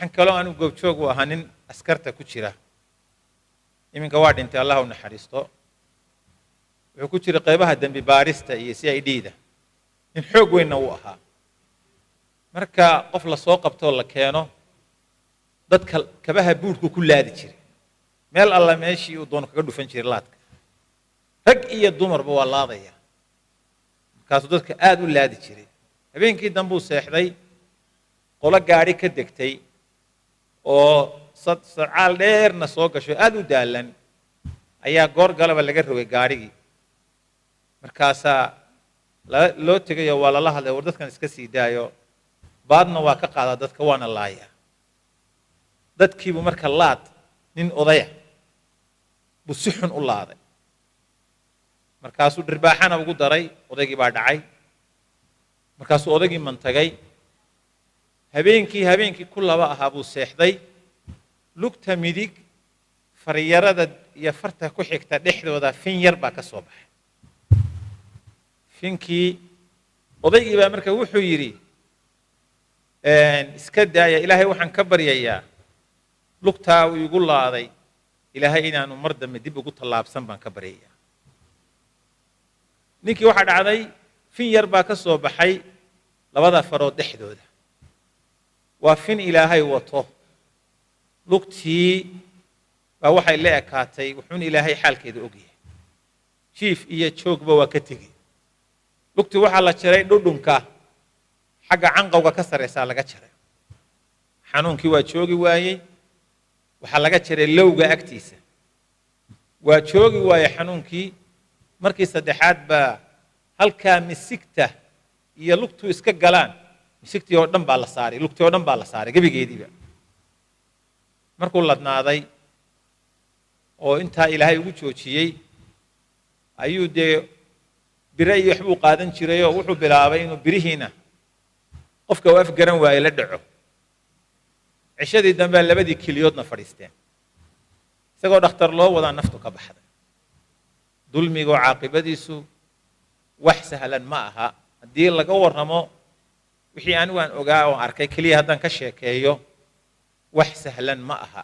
waxaan kaloo aanu goobjoog u ahaa nin askarta ku jira iminka waa dhintay allah u naxariisto wuxuu ku jira qaybaha dambi baarista iyo CID-da nin xoog weynna uu ahaa marka qof la soo qabtoo la keeno dadka kabaha buurku ku laadi jiray meel alla meeshii uu doono kaga dhufan jiray laadka rag iyo dumarba waa laadaya markaasuu dadka aad u laadi jiray habeenkii dambuu seexday qolo gaari ka degtay oo sadcaal dheerna soo gasho aad u daalan ayaa goor galaba laga rogay gaarigii markaasaa loo tegayo waa lala hadlay war dadkan iska sii daayo baadna waa ka qaadaa dadka waana laaya dadkiibuu marka laad nin odaya buu si xun u laaday markaasuu dhirbaaxana ugu daray odaygii baa dhacay markaasuu odaygii mantagay habeenkii ku laba ahaa buu seexday lugta midig faryarada iyo farta ku xigta dhexdooda fin yar baa ka soo baxay finkii odaygii baa marka wuxuu yidhi iska daaya ilaahay waxaan ka baryayaa lugtaa uu igu laaday ilaahay inaanu mar dambe dib ugu tallaabsan baan ka baryayaa ninkii waxaa dhacday fin yar baa ka soo baxay labada farood dhexdooda waa fin ilaahay wato lugtii baa waxay la ekaatay wuxuuna ilaahay xaalkeeda ogyahay jiif iyo joogba waa ka tegey lugtii waxaa la jaray dhudhunka xagga canqowga ka sarreysaa laga jaray xanuunkii waa joogi waayey waxaa laga jaray lowga agtiisa waa joogi waayey xanuunkii markii saddexaad baa halkaa misigta iyo lugtuu iska galaan misigtii oo dhan baa la saaray lugtii oo dhan baa la saaray gebigeediiba markuu ladnaaday oo intaa ilaahay ugu joojiyey ayuu dee bire iyo waxbuu qaadan jiray oo wuxuu bilaabay inuu birihiina qofka uu afgaran waaye la dhaco cishadii dambe labadii keliyoodna fadhiisteen isagoo dhakhtar loo wadaa naftu ka baxday dulmiga oo caaqibadiisu wax sahlan ma aha haddii laga warramo wixii anigu aan ogaa oo arkay keliya haddaan ka sheekeeyo wax sahlan ma aha